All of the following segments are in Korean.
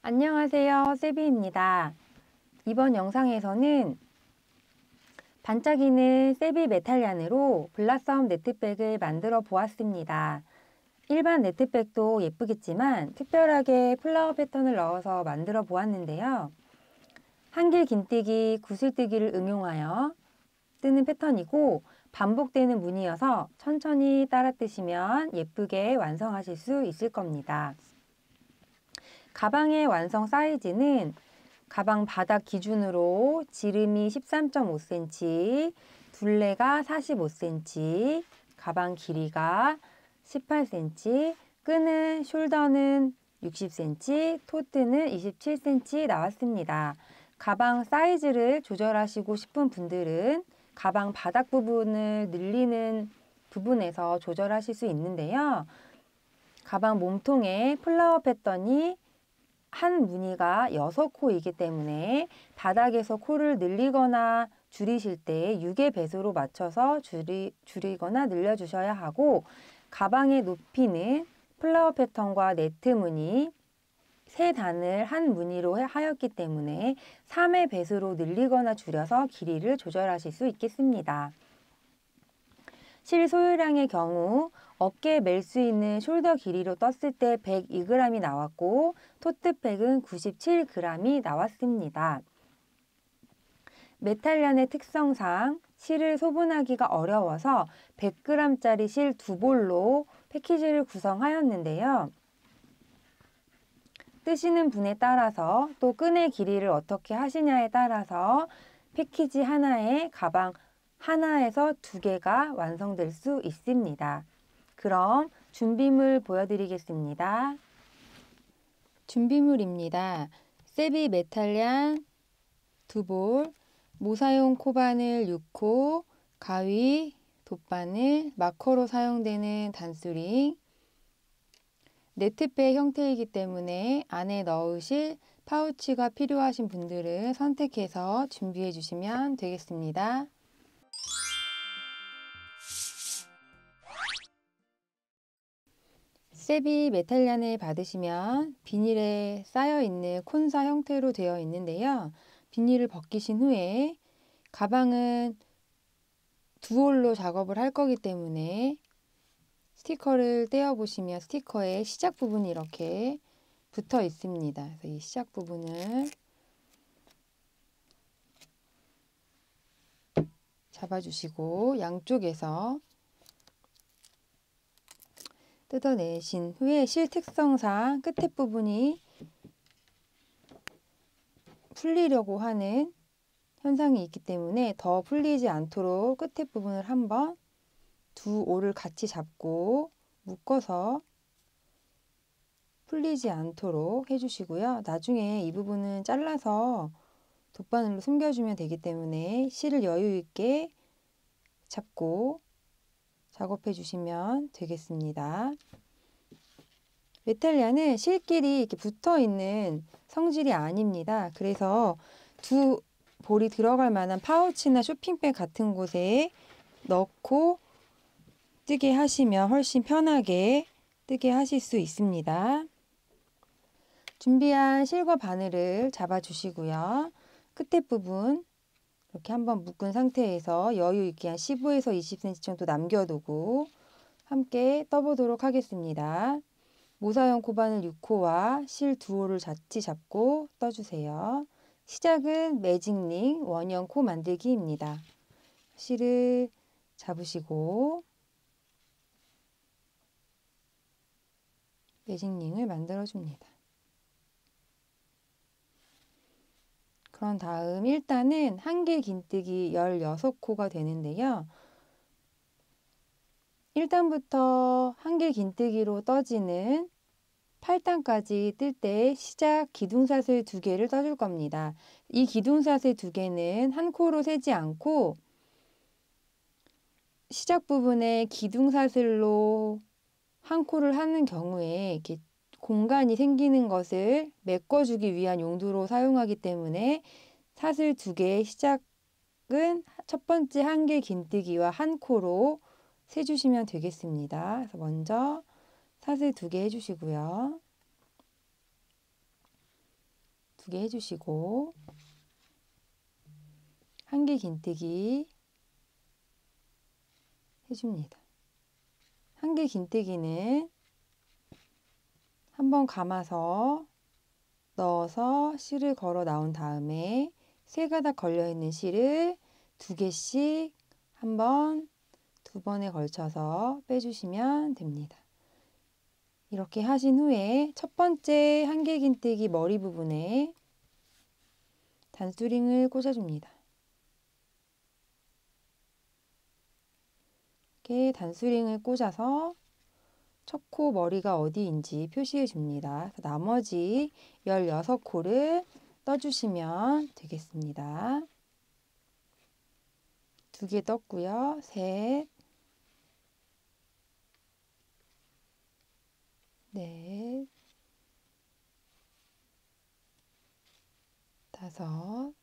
안녕하세요, 세비입니다. 이번 영상에서는 반짝이는 세비 메탈리안으로 블라썸 네트백을 만들어 보았습니다. 일반 네트백도 예쁘겠지만 특별하게 플라워 패턴을 넣어서 만들어 보았는데요. 한길 긴뜨기, 구슬뜨기를 응용하여 뜨는 패턴이고 반복되는 무늬여서 천천히 따라 뜨시면 예쁘게 완성하실 수 있을 겁니다. 가방의 완성 사이즈는 가방 바닥 기준으로 지름이 13.5cm, 둘레가 45cm, 가방 길이가 18cm, 끈은 숄더는 60cm, 토트는 27cm 나왔습니다. 가방 사이즈를 조절하시고 싶은 분들은 가방 바닥 부분을 늘리는 부분에서 조절하실 수 있는데요. 가방 몸통에 플라워 패턴이 한 무늬가 6코이기 때문에 바닥에서 코를 늘리거나 줄이실 때 6의 배수로 맞춰서 줄이거나 늘려주셔야 하고, 가방의 높이는 플라워 패턴과 네트 무늬 3단을 한 무늬로 하였기 때문에 3의 배수로 늘리거나 줄여서 길이를 조절하실 수 있겠습니다. 실 소유량의 경우 어깨에 멜 수 있는 숄더 길이로 떴을 때 102g이 나왔고 토트백은 97g이 나왔습니다. 메탈리안의 특성상 실을 소분하기가 어려워서 100g짜리 실 2볼로 패키지를 구성하였는데요. 뜨시는 분에 따라서 또 끈의 길이를 어떻게 하시냐에 따라서 패키지 하나에 가방 하나에서 2개가 완성될 수 있습니다. 그럼 준비물 보여드리겠습니다. 준비물입니다. 세비 메탈리안 2볼, 모사용 코바늘 6코, 가위, 돗바늘, 마커로 사용되는 단수링, 네트백 형태이기 때문에 안에 넣으실 파우치가 필요하신 분들은 선택해서 준비해 주시면 되겠습니다. 세비 메탈리안을 받으시면 비닐에 쌓여있는 콘사 형태로 되어 있는데요. 비닐을 벗기신 후에 가방은 2홀로 작업을 할 거기 때문에 스티커를 떼어 보시면 스티커의 시작 부분이 이렇게 붙어 있습니다. 그래서 이 시작 부분을 잡아주시고 양쪽에서 뜯어내신 후에 실 특성상 끝에 부분이 풀리려고 하는 현상이 있기 때문에 더 풀리지 않도록 끝에 부분을 한번 2올을 같이 잡고 묶어서 풀리지 않도록 해주시고요. 나중에 이 부분은 잘라서 돗바늘로 숨겨주면 되기 때문에 실을 여유 있게 잡고 작업해 주시면 되겠습니다. 메탈리안은 실끼리 이렇게 붙어 있는 성질이 아닙니다. 그래서 2볼이 들어갈 만한 파우치나 쇼핑백 같은 곳에 넣고 뜨게 하시면 훨씬 편하게 뜨게 하실 수 있습니다. 준비한 실과 바늘을 잡아 주시고요. 끝에 부분 이렇게 한번 묶은 상태에서 여유 있게 한 15에서 20cm 정도 남겨두고 함께 떠보도록 하겠습니다. 모사용 코바늘 6호와 실 2호를 같이 잡고 떠주세요. 시작은 매직링 원형 코 만들기입니다. 실을 잡으시고 매직링을 만들어줍니다. 그런 다음 일단은 한길 긴뜨기 16코가 되는데요. 1단부터 한길 긴뜨기로 떠지는 8단까지 뜰 때 시작 기둥사슬 2개를 떠줄 겁니다. 이 기둥사슬 2개는 한 코로 세지 않고 시작 부분에 기둥사슬로 한 코를 하는 경우에 이렇게 공간이 생기는 것을 메꿔주기 위한 용도로 사용하기 때문에 사슬 2개의 시작은 첫 번째 한길 긴뜨기와 한 코로 세주시면 되겠습니다. 그래서 먼저 사슬 2개 해주시고요. 2개 해주시고 한길 긴뜨기 해줍니다. 한길 긴뜨기는 한번 감아서 넣어서 실을 걸어 나온 다음에 3가닥 걸려있는 실을 2개씩 한번 2번에 걸쳐서 빼주시면 됩니다. 이렇게 하신 후에 첫 번째 한길 긴뜨기 머리 부분에 단수링을 꽂아줍니다. 이렇게 단수링을 꽂아서 첫 코 머리가 어디인지 표시해 줍니다. 나머지 16코를 떠주시면 되겠습니다. 2개 떴고요. 셋, 넷, 다섯,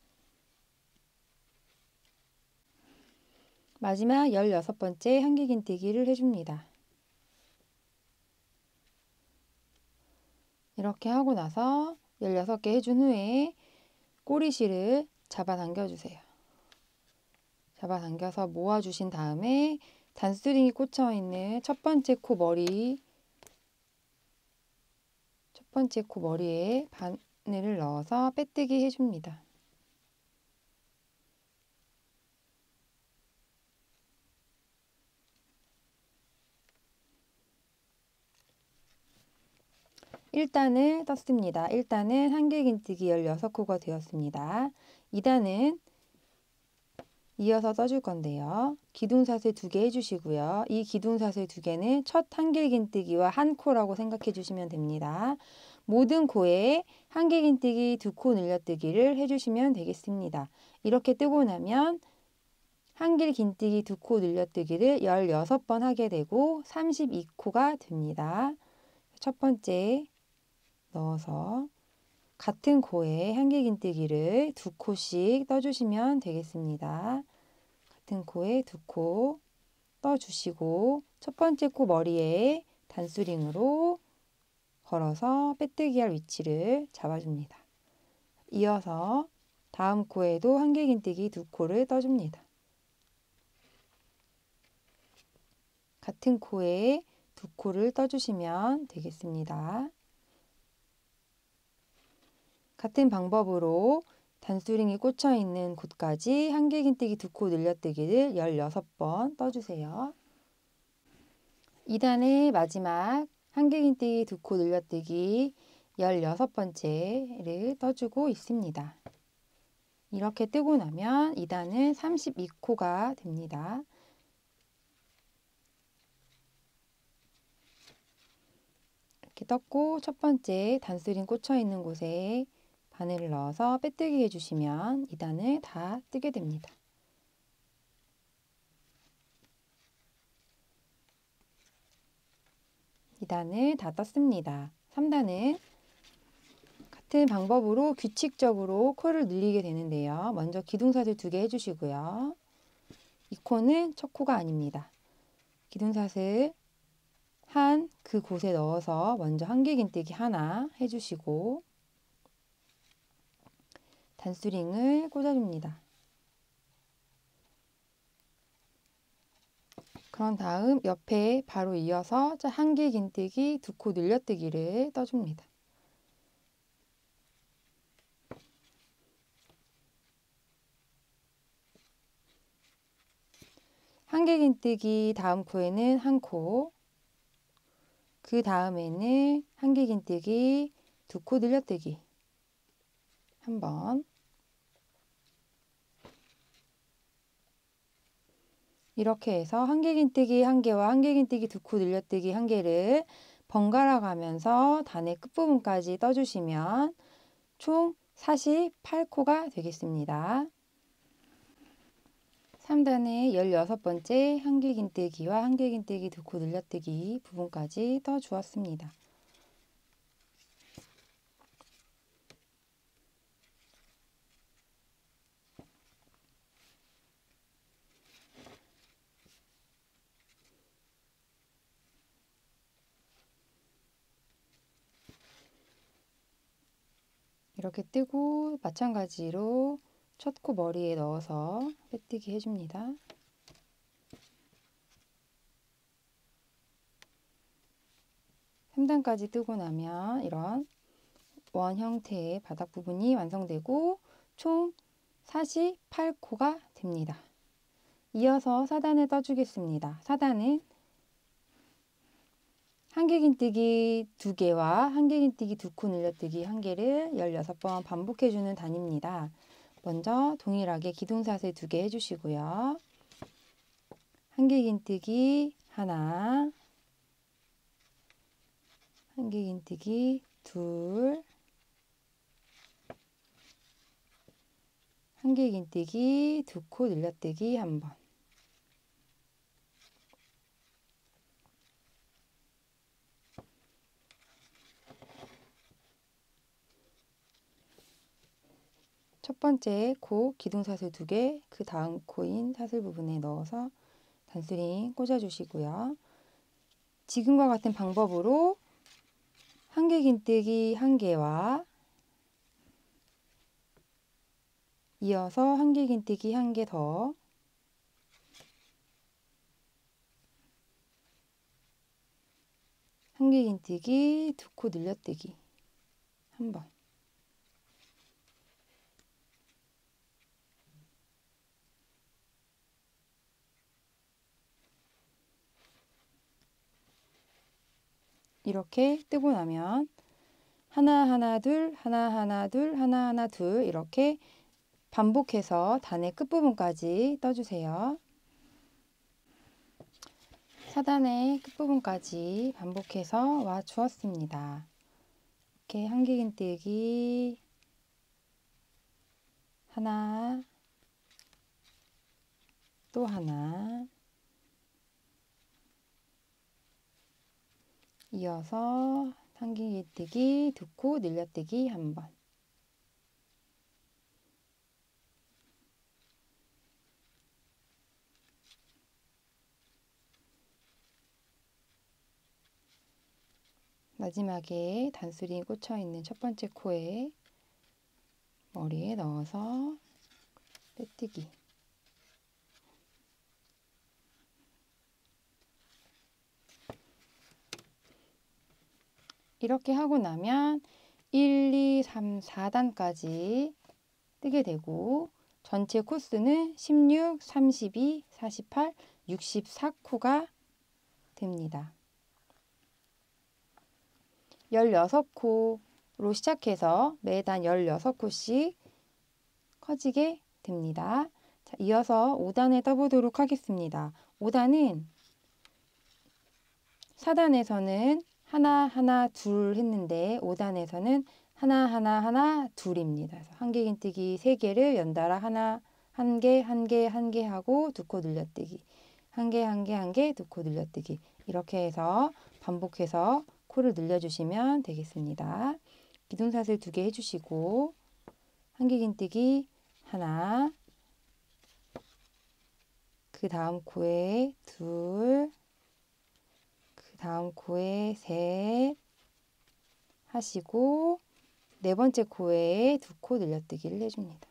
마지막 16번째 한길 긴뜨기를 해줍니다. 이렇게 하고 나서 16개 해준 후에 꼬리실을 잡아당겨 주세요. 잡아당겨서 모아주신 다음에 단수링이 꽂혀있는 첫 번째 코 머리에 바늘을 넣어서 빼뜨기 해줍니다. (1단을) 떴습니다. 1단은 한길 긴뜨기 16코가 되었습니다. 2단은 이어서 떠줄 건데요. 기둥사슬 2개 해주시고요. 이 기둥사슬 2개는 첫 한길 긴뜨기와 한 코라고 생각해 주시면 됩니다. 모든 코에 한길 긴뜨기 2코 늘려뜨기를 해주시면 되겠습니다. 이렇게 뜨고 나면 한길 긴뜨기 2코 늘려뜨기를 16번 하게 되고 32코가 됩니다. 첫 번째 넣어서 같은 코에 한길 긴뜨기를 2코씩 떠주시면 되겠습니다. 같은 코에 2코 떠주시고 첫 번째 코 머리에 단수링으로 걸어서 빼뜨기 할 위치를 잡아줍니다. 이어서 다음 코에도 한길 긴뜨기 2코를 떠줍니다. 같은 코에 2코를 떠주시면 되겠습니다. 같은 방법으로 단수링이 꽂혀 있는 곳까지 한길 긴뜨기 2코 늘려뜨기를 16번 떠주세요. 2단의 마지막 한길 긴뜨기 2코 늘려뜨기 16번째를 떠주고 있습니다. 이렇게 뜨고 나면 2단은 32코가 됩니다. 이렇게 떴고 첫 번째 단수링 꽂혀 있는 곳에 바늘을 넣어서 빼뜨기 해주시면 2단을 다 뜨게 됩니다. (2단을) 다 떴습니다. 3단은 같은 방법으로 규칙적으로 코를 늘리게 되는데요. 먼저 기둥사슬 2개 해주시고요. 이 코는 첫 코가 아닙니다. 기둥사슬 한 그 곳에 넣어서 먼저 한길 긴뜨기 하나 해주시고 단수링을 꽂아줍니다. 그런 다음 옆에 바로 이어서 한길 긴뜨기 2코 늘려뜨기를 떠줍니다. 한길 긴뜨기 다음 코에는 한 코, 그 다음에는 한길 긴뜨기 2코 늘려뜨기 한 번, 이렇게 해서 한길 긴뜨기 1개와 한길 긴뜨기 2코 늘려뜨기 1개를 번갈아 가면서 단의 끝부분까지 떠주시면 총 48코가 되겠습니다. 3단의 16번째 한길 긴뜨기와 한길 긴뜨기 2코 늘려뜨기 부분까지 떠 주었습니다. 이렇게 뜨고 마찬가지로 첫 코 머리에 넣어서 빼뜨기 해줍니다. (3단까지) 뜨고 나면 이런 원 형태의 바닥 부분이 완성되고 총 48코가 됩니다. 이어서 4단을 떠주겠습니다. 4단은 한길긴뜨기 2개와 한길긴뜨기 2코 늘려뜨기 1개를 16번 반복해주는 단입니다. 먼저 동일하게 기둥사슬 2개 해주시고요. 한길긴뜨기 하나, 한길긴뜨기 둘, 한길긴뜨기 2코 늘려뜨기 1번. 첫 번째 코 기둥사슬 2개, 그 다음 코인 사슬 부분에 넣어서 단스링 꽂아주시고요. 지금과 같은 방법으로 한길긴뜨기 1개와 이어서 한길긴뜨기 1개 더, 한길긴뜨기 2코 늘려뜨기 1번. 이렇게 뜨고 나면 하나 하나 둘 하나 하나 둘 하나 하나 둘 이렇게 반복해서 단의 끝부분까지 떠주세요. 4단의 끝부분까지 반복해서 와 주었습니다. 이렇게 한길긴뜨기 하나, 또 하나, 이어서 한길긴뜨기 2코 늘려뜨기 1번. 마지막에 단수링이 꽂혀 있는 첫 번째 코에 머리에 넣어서 빼뜨기. 이렇게 하고 나면 1, 2, 3, 4단까지 뜨게 되고 전체 코스는 16, 32, 48, 64코가 됩니다. 16코로 시작해서 매단 16코씩 커지게 됩니다. 자, 이어서 5단에 떠보도록 하겠습니다. 5단은 4단에서는 하나 하나 둘 했는데 5단에서는 하나 하나 하나 둘입니다. 한길긴뜨기 3개를 연달아 하나 한 개 한 개 한 개 하고 2코 늘려뜨기 한 개 한 개 한 개 2코 늘려뜨기 이렇게 해서 반복해서 코를 늘려주시면 되겠습니다. 기둥사슬 2개 해주시고 한길긴뜨기 하나, 그 다음 코에 둘, 그 다음 코에 셋 하시고 네 번째 코에 2코 늘려뜨기를 해줍니다.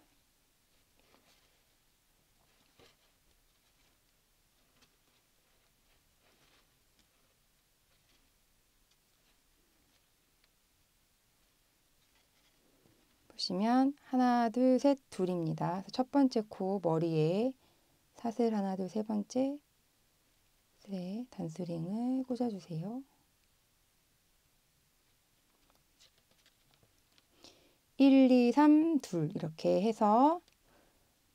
보시면 하나, 둘, 셋, 둘입니다. 첫 번째 코 머리에 사슬 하나, 둘, 세 번째 네, 단스링을 꽂아주세요. 1, 2, 3, 둘 이렇게 해서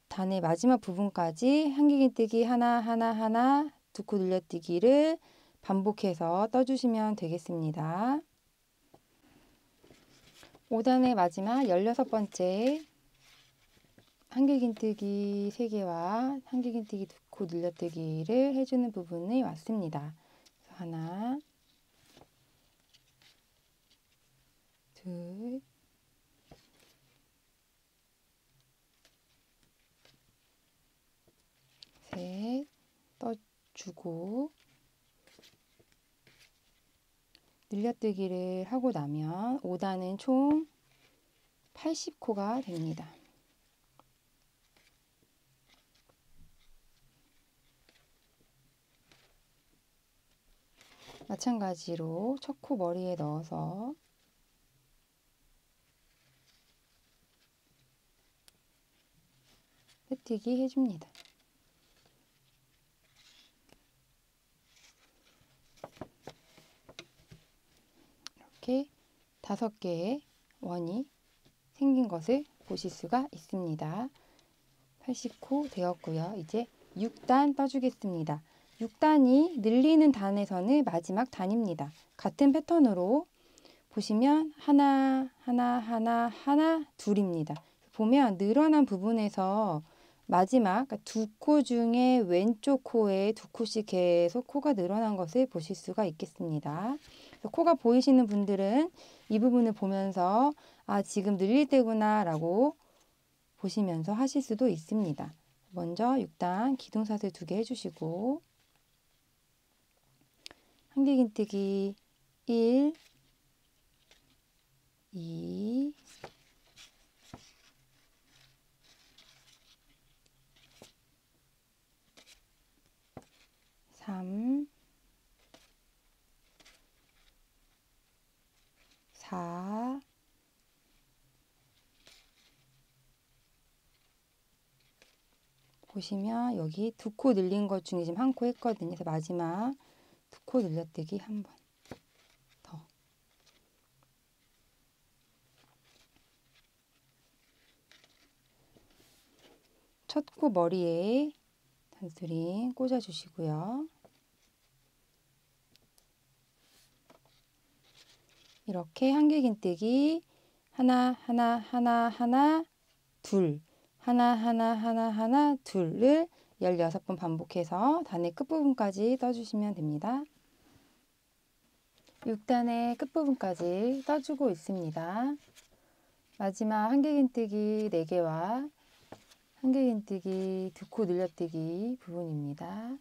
단의 마지막 부분까지 한길긴뜨기 하나 하나 하나 2코 늘려뜨기를 반복해서 떠주시면 되겠습니다. 5단의 마지막 16번째 한길긴뜨기 3개와 한길긴뜨기 2코 늘려뜨기를 해주는 부분이 왔습니다. 하나, 둘, 셋, 떠주고 늘려뜨기를 하고 나면 5단은 총 80코가 됩니다. 마찬가지로 첫 코 머리에 넣어서 빼뜨기 해줍니다. 이렇게 5개의 원이 생긴 것을 보실 수가 있습니다. 80코 되었고요. 이제 6단 떠주겠습니다. 6단이 늘리는 단에서는 마지막 단입니다. 같은 패턴으로 보시면 하나, 하나, 하나, 하나, 둘입니다. 보면 늘어난 부분에서 마지막 두 코 중에 왼쪽 코에 두 코씩 계속 코가 늘어난 것을 보실 수가 있겠습니다. 코가 보이시는 분들은 이 부분을 보면서 아, 지금 늘릴 때구나 라고 보시면서 하실 수도 있습니다. 먼저 6단 기둥사슬 2개 해주시고 한길긴뜨기 1, 2, 3, 4, 보시면 여기 2코 늘린 것 중에 지금 1코 했거든요. 그래서 마지막 2코 늘려뜨기 한 번 더. 첫 코 머리에 단스링 꽂아주시고요. 이렇게 한길긴뜨기 하나, 하나, 하나, 하나, 둘, 하나, 하나, 하나, 하나, 둘을 16번 반복해서 단의 끝부분까지 떠주시면 됩니다. 6단의 끝부분까지 떠주고 있습니다. 마지막 한길긴뜨기 4개와 한길긴뜨기 2코 늘려뜨기 부분입니다.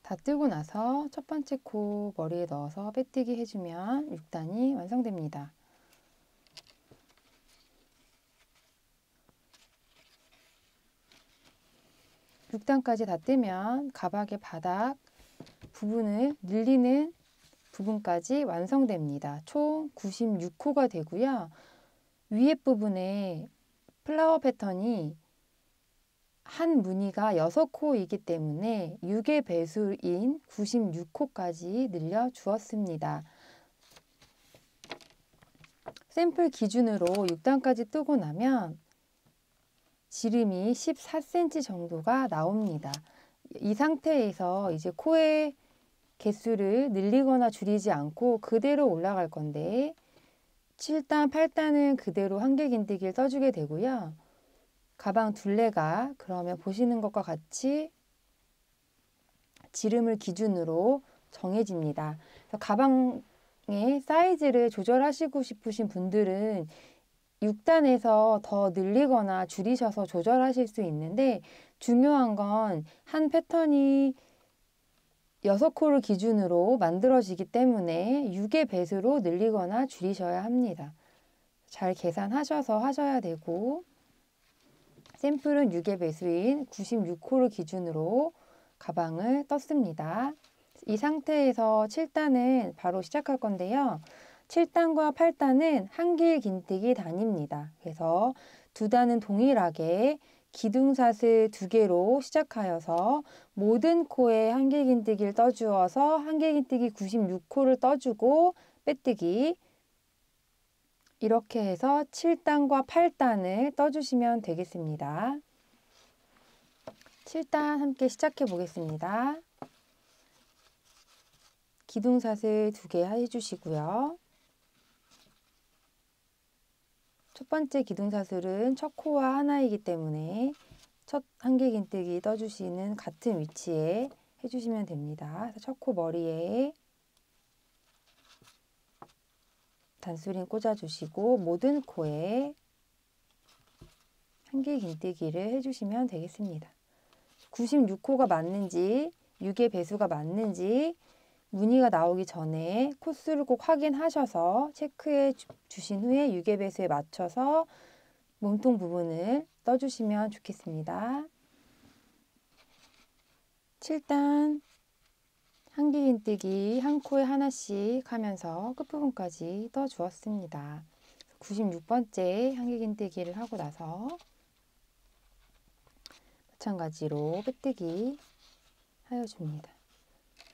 다 뜨고 나서 첫 번째 코 머리에 넣어서 빼뜨기 해주면 6단이 완성됩니다. (6단까지) 다 뜨면 가박의 바닥 부분을 늘리는 부분까지 완성됩니다. 총 96코가 되고요. 위에 부분에 플라워 패턴이 한 무늬가 6코이기 때문에 6의 배수인 96코까지 늘려 주었습니다. 샘플 기준으로 6단까지 뜨고 나면 지름이 14cm 정도가 나옵니다. 이 상태에서 이제 코의 개수를 늘리거나 줄이지 않고 그대로 올라갈 건데 7단, 8단은 그대로 한길긴뜨기를 떠주게 되고요. 가방 둘레가 그러면 보시는 것과 같이 지름을 기준으로 정해집니다. 그래서 가방의 사이즈를 조절하시고 싶으신 분들은 6단에서 더 늘리거나 줄이셔서 조절하실 수 있는데 중요한 건 한 패턴이 6코를 기준으로 만들어지기 때문에 6의 배수로 늘리거나 줄이셔야 합니다. 잘 계산하셔서 하셔야 되고 샘플은 6의 배수인 96코를 기준으로 가방을 떴습니다. 이 상태에서 7단은 바로 시작할 건데요. 7단과 8단은 한길긴뜨기 단입니다. 그래서 2단은 동일하게 기둥사슬 2개로 시작하여서 모든 코에 한길긴뜨기를 떠주어서 한길긴뜨기 96코를 떠주고 빼뜨기 이렇게 해서 7단과 8단을 떠주시면 되겠습니다. 7단 함께 시작해 보겠습니다. 기둥사슬 2개 해주시고요. 첫 번째 기둥사슬은 첫 코와 하나이기 때문에 첫 한길긴뜨기 떠주시는 같은 위치에 해주시면 됩니다. 첫 코 머리에 단수링 꽂아주시고 모든 코에 한길 긴뜨기를 해주시면 되겠습니다. 96코가 맞는지 6의 배수가 맞는지 무늬가 나오기 전에 코수를 꼭 확인하셔서 체크해 주신 후에 6의 배수에 맞춰서 몸통 부분을 떠주시면 좋겠습니다. 7단 한길 긴뜨기 한 코에 하나씩 하면서 끝부분까지 떠주었습니다. 96번째 한길 긴뜨기를 하고 나서 마찬가지로 빼뜨기 하여줍니다.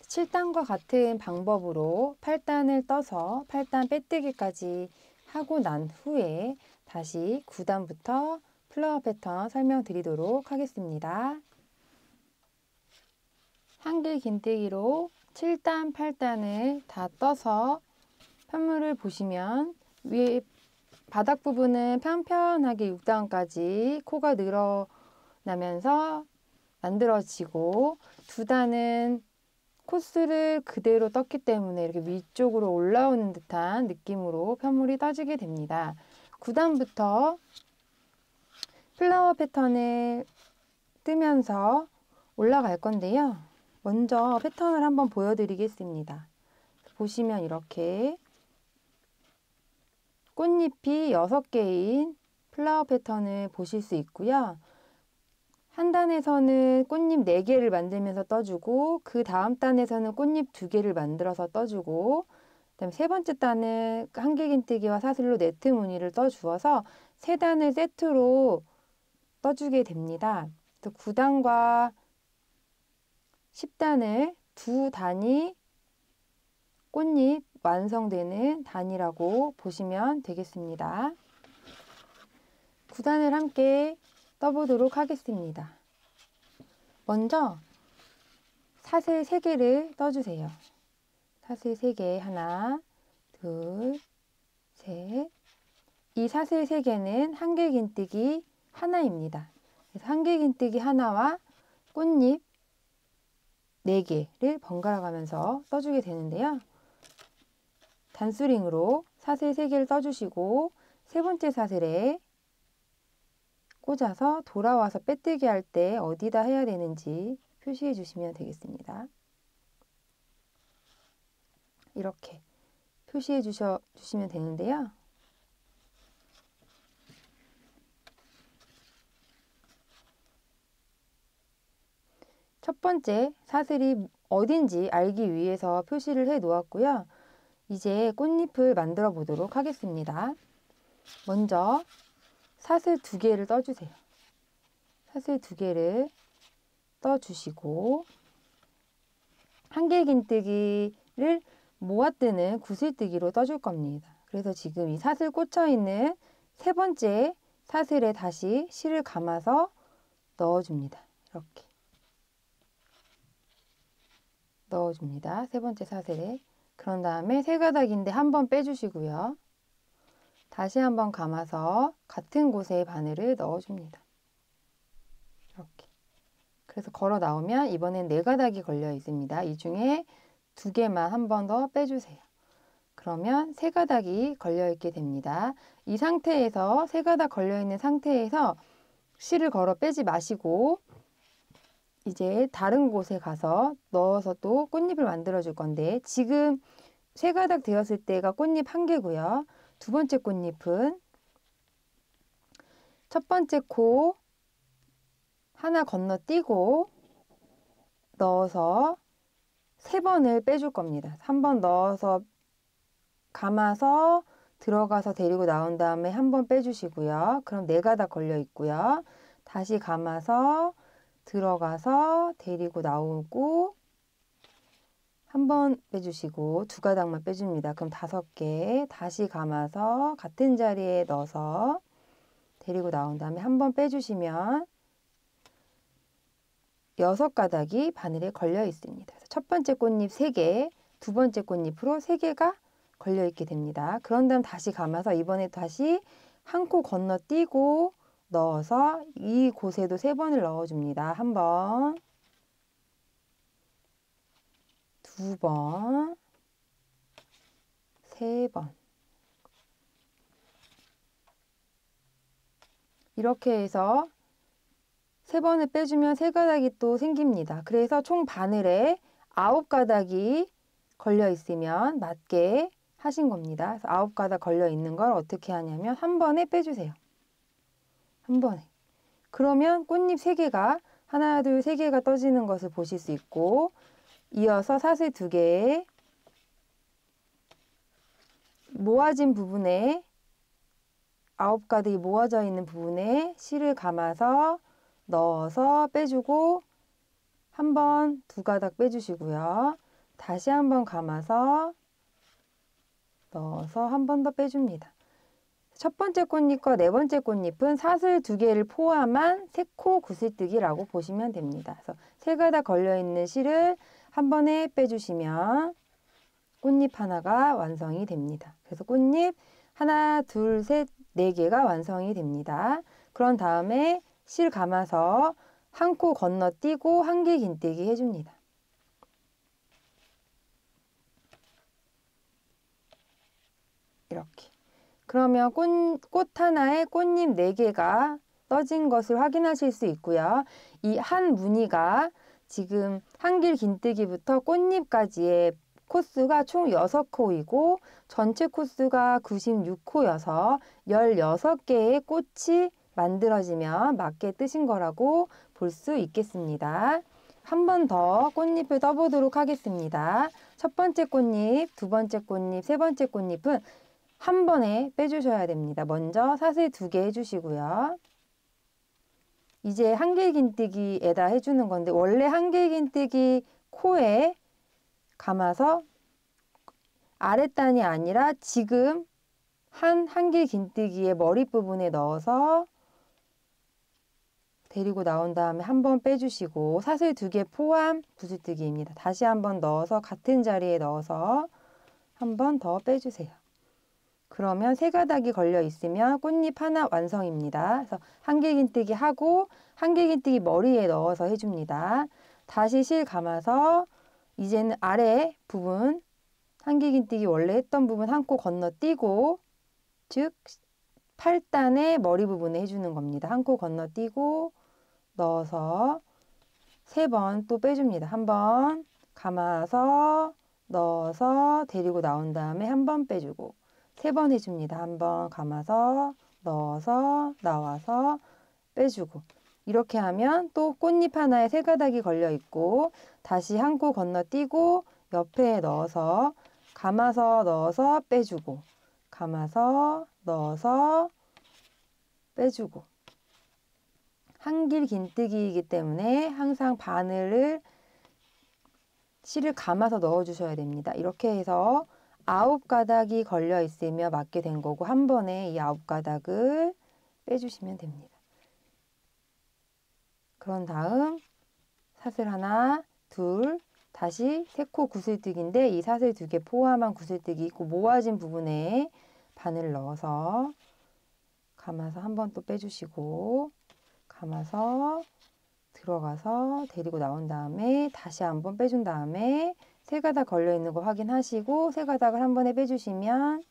7단과 같은 방법으로 8단을 떠서 8단 빼뜨기까지 하고 난 후에 다시 9단부터 플라워 패턴 설명드리도록 하겠습니다. 한길 긴뜨기로 7단, 8단을 다 떠서 편물을 보시면 위에 바닥 부분은 편편하게 6단까지 코가 늘어나면서 만들어지고 2단은 코스를 그대로 떴기 때문에 이렇게 위쪽으로 올라오는 듯한 느낌으로 편물이 떠지게 됩니다. 9단부터 플라워 패턴을 뜨면서 올라갈 건데요. 먼저 패턴을 한번 보여드리겠습니다. 보시면 이렇게 꽃잎이 6개인 플라워 패턴을 보실 수 있고요. 한 단에서는 꽃잎 4개를 만들면서 떠주고 그 다음 단에서는 꽃잎 2개를 만들어서 떠주고 그다음에 세 번째 단은 한길 긴뜨기와 사슬로 네트 무늬를 떠주어서 3단을 세트로 떠주게 됩니다. 또 9단과 10단을 두 단이 꽃잎 완성되는 단이라고 보시면 되겠습니다. 9단을 함께 떠보도록 하겠습니다. 먼저 사슬 3개를 떠주세요. 사슬 3개 하나, 둘, 셋. 이 사슬 3개는 한길 긴뜨기 하나입니다. 그래서 한길 긴뜨기 하나와 꽃잎 4개를 번갈아 가면서 떠주게 되는데요. 단수링으로 사슬 3개를 떠주시고 세 번째 사슬에 꽂아서 돌아와서 빼뜨기 할 때 어디다 해야 되는지 표시해 주시면 되겠습니다. 이렇게 표시해 주시면 되는데요. 첫 번째 사슬이 어딘지 알기 위해서 표시를 해 놓았고요. 이제 꽃잎을 만들어 보도록 하겠습니다. 먼저 사슬 2개를 떠주세요. 사슬 2개를 떠주시고 한길 긴뜨기를 모아뜨는 구슬뜨기로 떠줄 겁니다. 그래서 지금 이 사슬 꽂혀 있는 세 번째 사슬에 다시 실을 감아서 넣어줍니다. 이렇게 넣어줍니다. 세 번째 사슬에. 그런 다음에 세 가닥인데 한 번 빼주시고요. 다시 한번 감아서 같은 곳에 바늘을 넣어줍니다. 이렇게. 그래서 걸어 나오면 이번엔 4가닥이 걸려 있습니다. 이 중에 2개만 한 번 더 빼주세요. 그러면 3가닥이 걸려 있게 됩니다. 이 상태에서 3가닥 걸려 있는 상태에서 실을 걸어 빼지 마시고 이제 다른 곳에 가서 넣어서 또 꽃잎을 만들어 줄 건데 지금 3가닥 되었을 때가 꽃잎 1개고요. 두 번째 꽃잎은 첫 번째 코 하나 건너뛰고 넣어서 3번을 빼줄 겁니다. 3번 넣어서 감아서 들어가서 데리고 나온 다음에 한 번 빼주시고요. 그럼 4가닥 걸려 있고요. 다시 감아서 들어가서 데리고 나오고 한 번 빼주시고 2가닥만 빼줍니다. 그럼 5개 다시 감아서 같은 자리에 넣어서 데리고 나온 다음에 한 번 빼주시면 6가닥이 바늘에 걸려 있습니다. 그래서 첫 번째 꽃잎 3개, 두 번째 꽃잎으로 3개가 걸려 있게 됩니다. 그런 다음 다시 감아서 이번에 다시 한 코 건너뛰고 넣어서 이 곳에도 3번을 넣어줍니다. 한 번, 2번, 3번. 이렇게 해서 3번을 빼주면 3가닥이 또 생깁니다. 그래서 총 바늘에 9가닥이 걸려 있으면 맞게 하신 겁니다. 그래서 9가닥 걸려 있는 걸 어떻게 하냐면 한 번에 빼주세요. 한 번에. 그러면 꽃잎 3개가 하나, 둘, 3개가 떠지는 것을 보실 수 있고, 이어서 사슬 2개에 모아진 부분에 9가닥이 모아져 있는 부분에 실을 감아서 넣어서 빼주고 한 번 2가닥 빼주시고요. 다시 한 번 감아서 넣어서 한 번 더 빼줍니다. 첫 번째 꽃잎과 네 번째 꽃잎은 사슬 2개를 포함한 3코 구슬뜨기라고 보시면 됩니다. 그래서 3가닥 걸려있는 실을 한 번에 빼주시면 꽃잎 하나가 완성이 됩니다. 그래서 꽃잎 하나, 둘, 셋, 4개가 완성이 됩니다. 그런 다음에 실 감아서 한 코 건너뛰고 한길 긴뜨기 해줍니다. 이렇게. 그러면 꽃 하나에 꽃잎 4개가 떠진 것을 확인하실 수 있고요. 이 한 무늬가 지금 한길 긴뜨기부터 꽃잎까지의 코스가 총 6코이고 전체 코스가 96코여서 16개의 꽃이 만들어지면 맞게 뜨신 거라고 볼 수 있겠습니다. 한 번 더 꽃잎을 떠보도록 하겠습니다. 첫 번째 꽃잎, 두 번째 꽃잎, 세 번째 꽃잎은 한 번에 빼주셔야 됩니다. 먼저 사슬 2개 해주시고요. 이제 한길긴뜨기에다 해주는 건데 원래 한길긴뜨기 코에 감아서 아랫단이 아니라 지금 한길긴뜨기의 머리 부분에 넣어서 데리고 나온 다음에 한 번 빼주시고 사슬 2개 포함 구슬뜨기입니다. 다시 한 번 넣어서 같은 자리에 넣어서 한 번 더 빼주세요. 그러면 3가닥이 걸려 있으면 꽃잎 하나 완성입니다. 그래서 한길긴뜨기 하고 한길긴뜨기 머리에 넣어서 해줍니다. 다시 실 감아서 이제는 아래 부분 한길긴뜨기 원래 했던 부분 한 코 건너뛰고 즉 8단의 머리 부분에 해주는 겁니다. 한 코 건너뛰고 넣어서 3번 또 빼줍니다. 한 번 감아서 넣어서 데리고 나온 다음에 한 번 빼주고 3번 해줍니다. 한 번 감아서 넣어서 나와서 빼주고 이렇게 하면 또 꽃잎 하나에 3가닥이 걸려 있고 다시 한 코 건너뛰고 옆에 넣어서 감아서 넣어서 빼주고 감아서 넣어서 빼주고 한길 긴뜨기이기 때문에 항상 바늘을 실을 감아서 넣어 주셔야 됩니다. 이렇게 해서 9가닥이 걸려 있으며 맞게 된 거고 한 번에 이 9가닥을 빼주시면 됩니다. 그런 다음 사슬 하나, 둘, 다시 3코 구슬뜨기인데 이 사슬 2개 포함한 구슬뜨기 있고 모아진 부분에 바늘 넣어서 감아서 한 번 또 빼주시고 감아서 들어가서 데리고 나온 다음에 다시 한 번 빼준 다음에 3가닥 걸려 있는 거 확인하시고 3가닥을 한 번에 빼주시면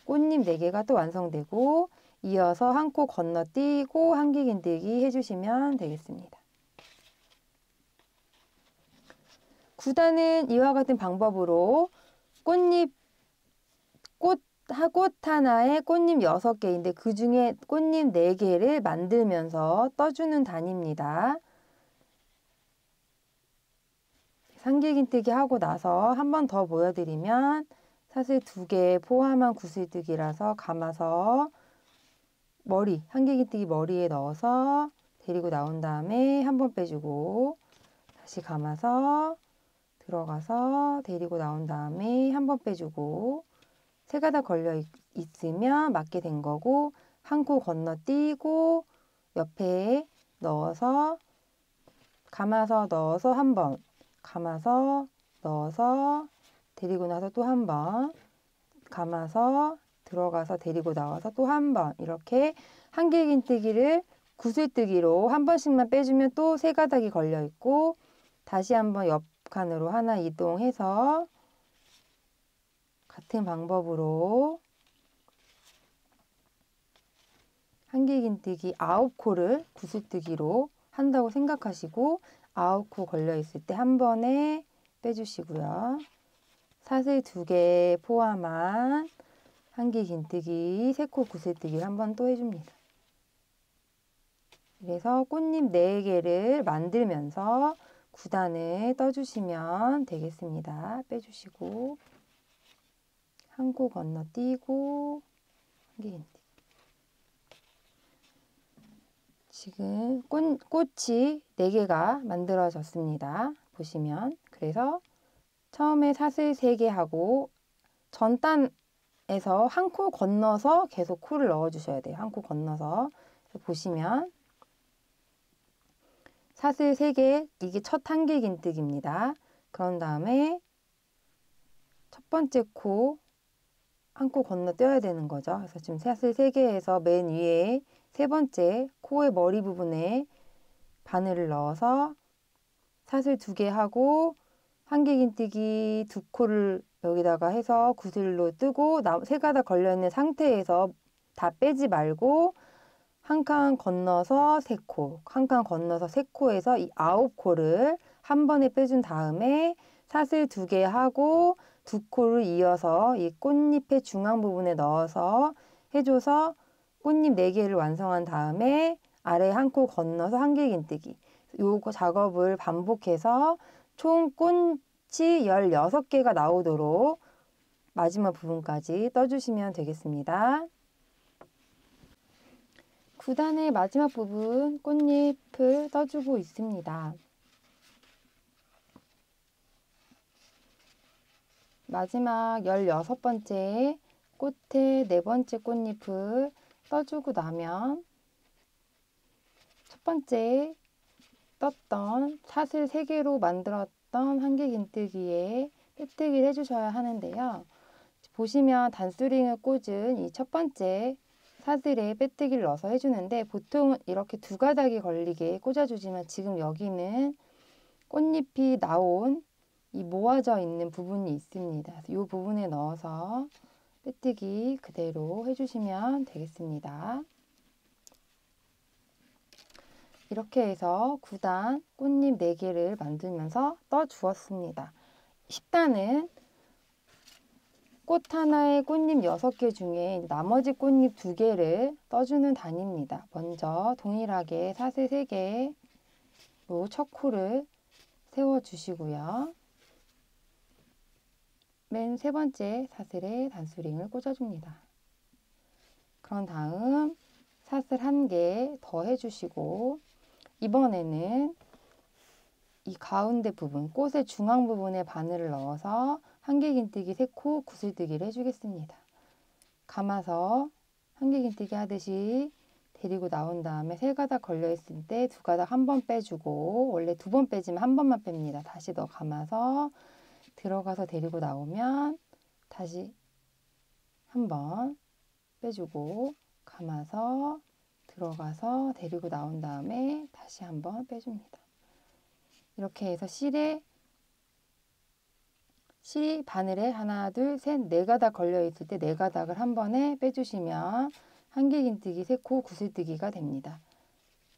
꽃잎 4개가 또 완성되고 이어서 한 코 건너뛰고 한길긴뜨기 해주시면 되겠습니다. 9단은 이와 같은 방법으로 꽃 하나에 꽃잎 6개인데 그 중에 꽃잎 4개를 만들면서 떠주는 단입니다. 한길긴뜨기 하고 나서 한 번 더 보여드리면 사슬 2개 포함한 구슬뜨기라서 감아서 머리, 한길긴뜨기 머리에 넣어서 데리고 나온 다음에 한 번 빼주고 다시 감아서 들어가서 데리고 나온 다음에 한 번 빼주고 3가닥 걸려 있으면 맞게 된 거고 한 코 건너뛰고 옆에 넣어서 감아서 넣어서 한 번 감아서 넣어서 데리고 나서 또 한 번 감아서 들어가서 데리고 나와서 또 한 번 이렇게 한길긴뜨기를 구슬뜨기로 한 번씩만 빼주면 또 3가닥이 걸려 있고 다시 한번 칸으로 하나 이동해서 같은 방법으로 한길긴뜨기 9코를 구슬뜨기로 한다고 생각하시고 9코 걸려 있을 때 한 번에 빼주시고요. 사슬 2개 포함한 한길긴뜨기 3코 구슬뜨기를 한 번 또 해줍니다. 그래서 꽃잎 4개를 만들면서 9단을 떠주시면 되겠습니다. 빼주시고 한 코 건너뛰고 한길긴뜨기. 지금 꽃이 4개가 만들어졌습니다. 보시면 그래서 처음에 사슬 3개 하고 전단에서 한 코 건너서 계속 코를 넣어 주셔야 돼요. 한 코 건너서. 보시면 사슬 3개, 이게 첫 한길긴뜨기입니다. 그런 다음에 첫 번째 코 한 코 건너뛰어야 되는 거죠. 그래서 지금 사슬 3개에서 맨 위에 세 번째 코의 머리 부분에 바늘을 넣어서 사슬 2개 하고 한길긴뜨기 2코를 여기다가 해서 구슬로 뜨고 세 가닥 걸려있는 상태에서 다 빼지 말고 한 칸 건너서 3코, 한 칸 건너서 3코에서 이 9코를 한 번에 빼준 다음에 사슬 2개 하고 2코를 이어서 이 꽃잎의 중앙 부분에 넣어서 해줘서 꽃잎 4개를 완성한 다음에 아래 한 코 건너서 한길긴뜨기. 요거 작업을 반복해서 총 꽃이 16개가 나오도록 마지막 부분까지 떠주시면 되겠습니다. 9단의 마지막 부분 꽃잎을 떠주고 있습니다. 마지막 16번째 꽃의 4번째 꽃잎을 떠주고 나면 첫 번째 떴던 사슬 3개로 만들었던 한길긴뜨기에 빼뜨기를 해주셔야 하는데요. 보시면 단수링을 꽂은 이 첫 번째 사슬에 빼뜨기를 넣어서 해주는데 보통은 이렇게 2가닥이 걸리게 꽂아주지만 지금 여기는 꽃잎이 나온 이 모아져 있는 부분이 있습니다. 이 부분에 넣어서 빼뜨기 그대로 해주시면 되겠습니다. 이렇게 해서 9단 꽃잎 4개를 만들면서 떠주었습니다. 10단은 꽃 하나에 꽃잎 6개 중에 나머지 꽃잎 2개를 떠주는 단입니다. 먼저 동일하게 사슬 3개로 첫 코를 세워주시고요. 맨 세 번째 사슬에 단수링을 꽂아줍니다. 그런 다음 사슬 1개 더 해주시고 이번에는 이 가운데 부분, 꽃의 중앙 부분에 바늘을 넣어서 한길긴뜨기 3코 구슬뜨기를 해주겠습니다. 감아서 한길긴뜨기 하듯이 데리고 나온 다음에 3가닥 걸려있을 때 2가닥 한 번 빼주고 원래 2번 빼지만 한 번만 뺍니다. 다시 더 감아서 들어가서 데리고 나오면 다시 한 번 빼주고 감아서 들어가서 데리고 나온 다음에 다시 한번 빼줍니다. 이렇게 해서 실이 바늘에 하나, 둘, 셋, 4가닥 걸려 있을 때 4가닥을 한 번에 빼주시면 한길긴뜨기 3코 구슬뜨기가 됩니다.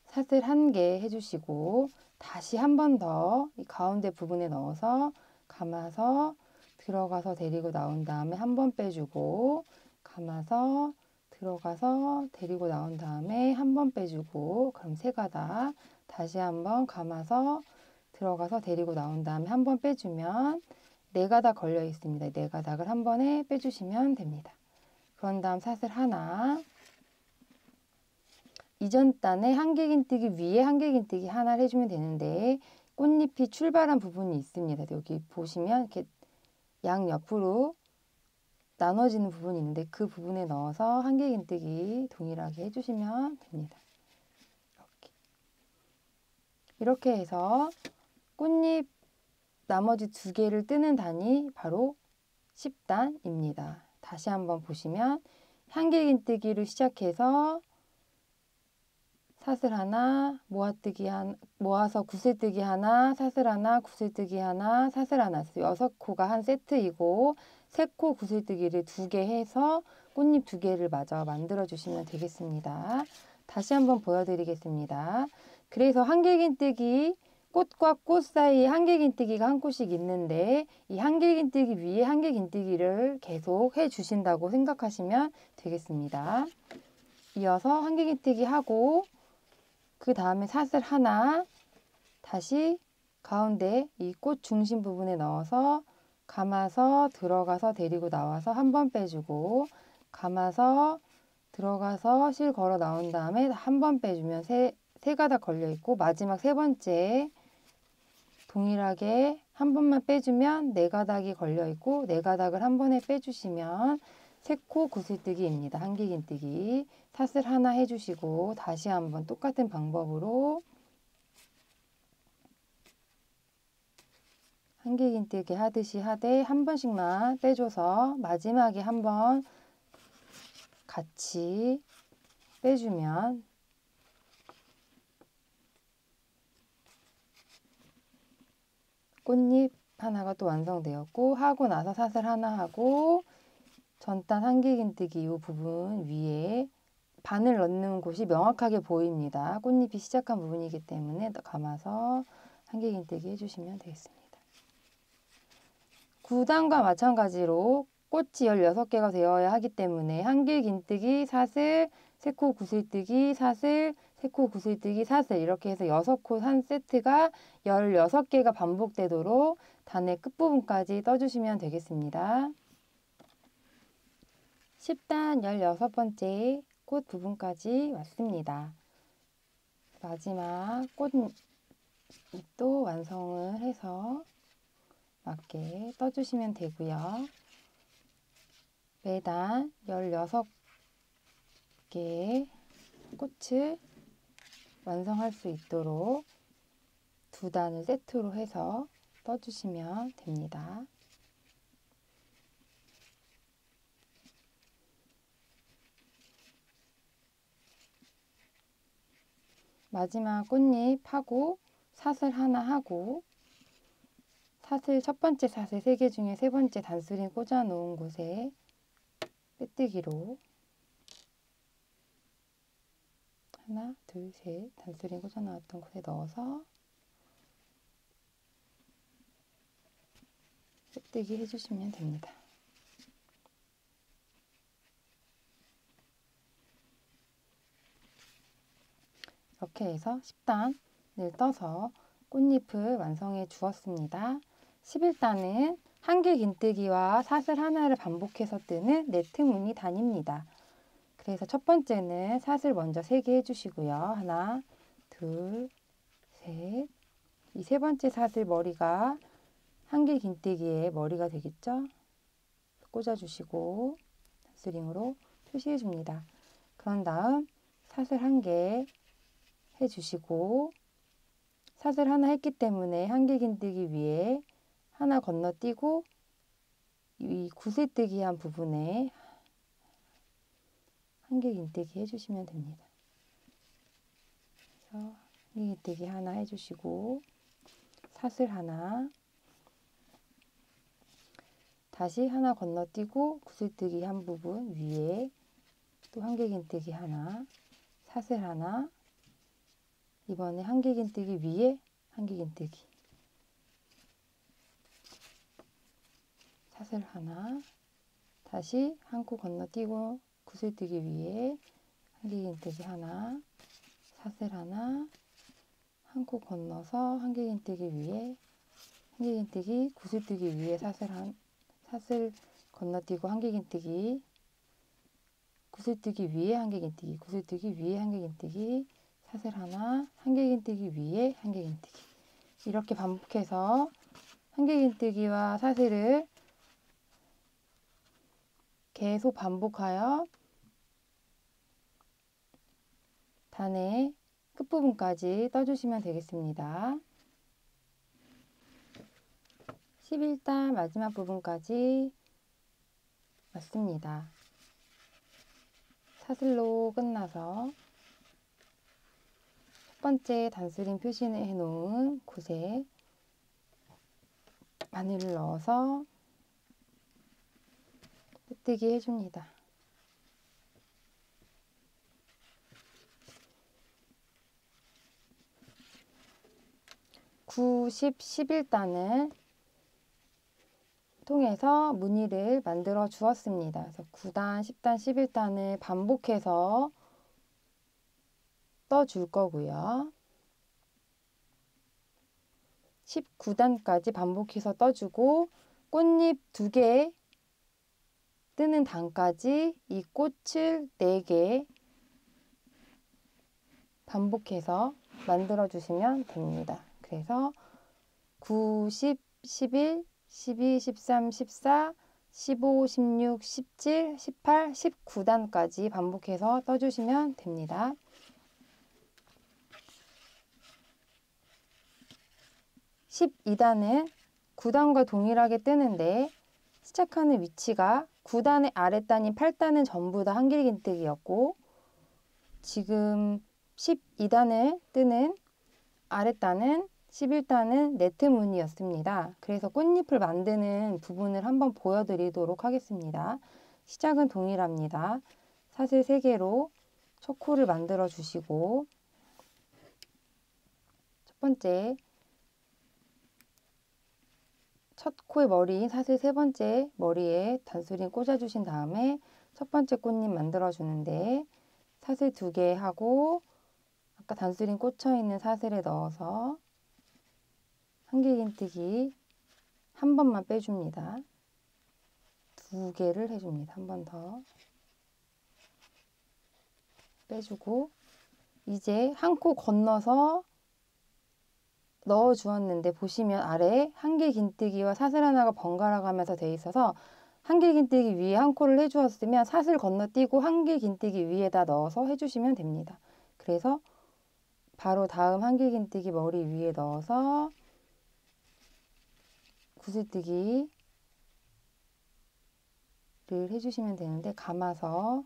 사슬 1개 해주시고 다시 한 번 더 이 가운데 부분에 넣어서 감아서 들어가서 데리고 나온 다음에 한 번 빼주고 감아서 들어가서 데리고 나온 다음에 한 번 빼주고 그럼 3가닥 다시 한번 감아서 들어가서 데리고 나온 다음에 한 번 빼주면 4가닥 걸려 있습니다. 4가닥을 한 번에 빼주시면 됩니다. 그런 다음 사슬 하나 이전 단에 한길긴뜨기 위에 한길긴뜨기 하나를 해주면 되는데 꽃잎이 출발한 부분이 있습니다. 여기 보시면 이렇게 양옆으로 나눠지는 부분이 있는데 그 부분에 넣어서 한길긴뜨기 동일하게 해주시면 됩니다. 이렇게 해서 꽃잎 나머지 2개를 뜨는 단이 바로 10단입니다. 다시 한번 보시면 한길긴뜨기를 시작해서 사슬 하나, 모아서 구슬뜨기 하나, 사슬 하나, 구슬뜨기 하나, 사슬 하나. 6코가 한 세트이고 3코 구슬뜨기를 2개 해서 꽃잎 2개를 마저 만들어 주시면 되겠습니다. 다시 한번 보여드리겠습니다. 그래서 한길긴뜨기, 꽃과 꽃 사이에 한길긴뜨기가 한 코씩 있는데 이 한길긴뜨기 위에 한길긴뜨기를 계속 해 주신다고 생각하시면 되겠습니다. 이어서 한길긴뜨기 하고 그 다음에 사슬 하나, 다시 가운데 이 꽃 중심 부분에 넣어서 감아서 들어가서 데리고 나와서 한 번 빼주고, 감아서 들어가서 실 걸어 나온 다음에 한 번 빼주면 세 가닥 걸려 있고, 마지막 3번째 동일하게 한 번만 빼주면 4가닥이 걸려 있고 4가닥을 한 번에 빼주시면 3코 구슬뜨기입니다. 한길긴뜨기. 사슬 하나 해주시고 다시 한번 똑같은 방법으로 한길긴뜨기 하듯이 하되 한 번씩만 빼줘서 마지막에 한 번 같이 빼주면 꽃잎 하나가 또 완성되었고, 하고 나서 사슬 하나 하고 전단 한길긴뜨기 이 부분 위에 바늘 넣는 곳이 명확하게 보입니다. 꽃잎이 시작한 부분이기 때문에 감아서 한길긴뜨기 해주시면 되겠습니다. 9단과 마찬가지로 꽃이 16개가 되어야 하기 때문에 한길긴뜨기, 사슬, 3코 구슬뜨기, 사슬, 3코 구슬뜨기, 사슬 이렇게 해서 6코 한 세트가 16개가 반복되도록 단의 끝부분까지 떠주시면 되겠습니다. 10단 16번째 꽃 부분까지 왔습니다. 마지막 꽃잎도 완성을 해서 맞게 떠주시면 되고요. 매단 16개의 꽃을 완성할 수 있도록 2단을 세트로 해서 떠주시면 됩니다. 마지막 꽃잎 하고 사슬 하나 하고 사슬 첫 번째 사슬 3개 중에 3번째 단수링 꽂아 놓은 곳에 빼뜨기로 하나, 둘, 셋 단수링 꽂아 놨던 곳에 넣어서 빼뜨기 해주시면 됩니다. 이렇게 해서 10단을 떠서 꽃잎을 완성해 주었습니다. 11단은 한길긴뜨기와 사슬 하나를 반복해서 뜨는 네트 무늬 단입니다. 그래서 첫 번째는 사슬 먼저 3개 해주시고요. 하나, 둘, 셋. 이 3번째 사슬 머리가 한길긴뜨기의 머리가 되겠죠? 꽂아주시고 단스링으로 표시해 줍니다. 그런 다음 사슬 1개 해주시고 사슬 하나 했기 때문에 한길긴뜨기 위에 하나 건너뛰고 이 구슬뜨기 한 부분에 한길긴뜨기 해주시면 됩니다. 그래서 한길긴뜨기 하나 해주시고 사슬 하나 다시 하나 건너뛰고 구슬뜨기 한 부분 위에 또 한길긴뜨기 하나 사슬 하나 이번에 한길긴뜨기 위에 한길긴뜨기 사슬 하나 다시 한 코 건너뛰고 구슬뜨기 위에 한길긴뜨기 하나 사슬 하나 한 코 건너서 한길긴뜨기 위에 한길긴뜨기 구슬뜨기 위에 사슬 건너뛰고 한길긴뜨기 구슬뜨기 위에 한길긴뜨기 구슬뜨기 위에 한길긴뜨기 사슬 하나 한길긴뜨기 위에 한길긴뜨기 이렇게 반복해서 한길긴뜨기와 사슬을 계속 반복하여 단의 끝부분까지 떠주시면 되겠습니다. 11단 마지막 부분까지 왔습니다. 사슬로 끝나서 첫 번째 단수링 표시를 해놓은 곳에 바늘을 넣어서 끄뜨기 해줍니다. 9, 10, 11단을 통해서 무늬를 만들어 주었습니다. 그래서 9단, 10단, 11단을 반복해서 떠줄 거고요. 19단까지 반복해서 떠주고 꽃잎 2개 뜨는 단까지 이 꽃을 4개 반복해서 만들어 주시면 됩니다. 그래서 9, 10, 11, 12, 13, 14, 15, 16, 17, 18, 19단까지 반복해서 떠주시면 됩니다. 12단은 9단과 동일하게 뜨는데 시작하는 위치가 9단의 아랫단인 8단은 전부 다 한길긴뜨기였고 지금 12단을 뜨는 아랫단은 11단은 네트 무늬였습니다. 그래서 꽃잎을 만드는 부분을 한번 보여드리도록 하겠습니다. 시작은 동일합니다. 사슬 3개로 첫 코를 만들어 주시고 첫 번째 첫 코의 머리인 사슬 3번째 머리에 단수링 꽂아주신 다음에 첫 번째 꽃잎 만들어 주는데 사슬 2개 하고 아까 단수링 꽂혀있는 사슬에 넣어서 한길긴뜨기 한 번만 빼줍니다. 2개를 해줍니다. 한 번 더 빼주고 이제 한 코 건너서 넣어 주었는데 보시면 아래에 한길긴뜨기와 사슬 하나가 번갈아 가면서 되어 있어서 한길긴뜨기 위에 한 코를 해주었으면 사슬 건너뛰고 한길긴뜨기 위에다 넣어서 해주시면 됩니다. 그래서 바로 다음 한길긴뜨기 머리 위에 넣어서 구슬뜨기를 해주시면 되는데 감아서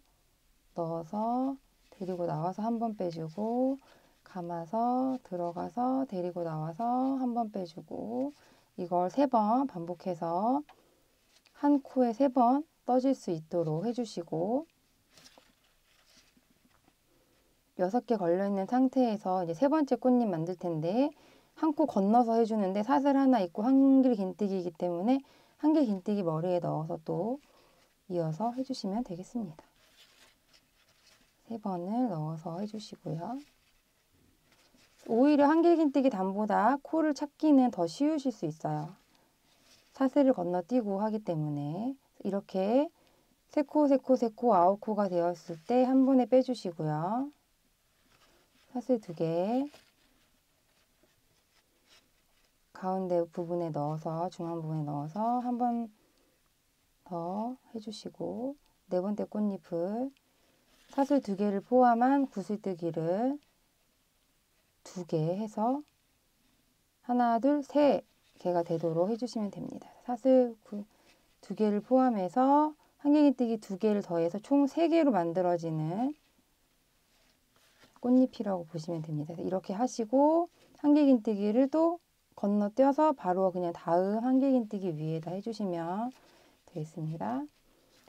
넣어서 데리고 나와서 한 번 빼주고 감아서 들어가서 데리고 나와서 한 번 빼주고 이걸 3번 반복해서 한 코에 3번 떠질 수 있도록 해주시고 6개 걸려있는 상태에서 이제 3번째 꽃잎 만들 텐데 한 코 건너서 해주는데 사슬 하나 있고 한길긴뜨기이기 때문에 한길긴뜨기 머리에 넣어서 또 이어서 해주시면 되겠습니다. 3번을 넣어서 해주시고요. 오히려 한길긴뜨기 단보다 코를 찾기는 더 쉬우실 수 있어요. 사슬을 건너뛰고 하기 때문에 이렇게 3코, 3코, 3코, 9코가 되었을 때 한 번에 빼주시고요. 사슬 2개 가운데 부분에 넣어서 중앙 부분에 넣어서 한 번 더 해주시고 4번째 꽃잎을 사슬 2개를 포함한 구슬뜨기를 2개 해서 하나, 둘, 3개가 되도록 해주시면 됩니다. 사슬 2개를 포함해서 한길긴뜨기 2개를 더해서 총 3개로 만들어지는 꽃잎이라고 보시면 됩니다. 이렇게 하시고 한길긴뜨기를 또 건너뛰어서 바로 그냥 다음 한길긴뜨기 위에다 해주시면 되겠습니다.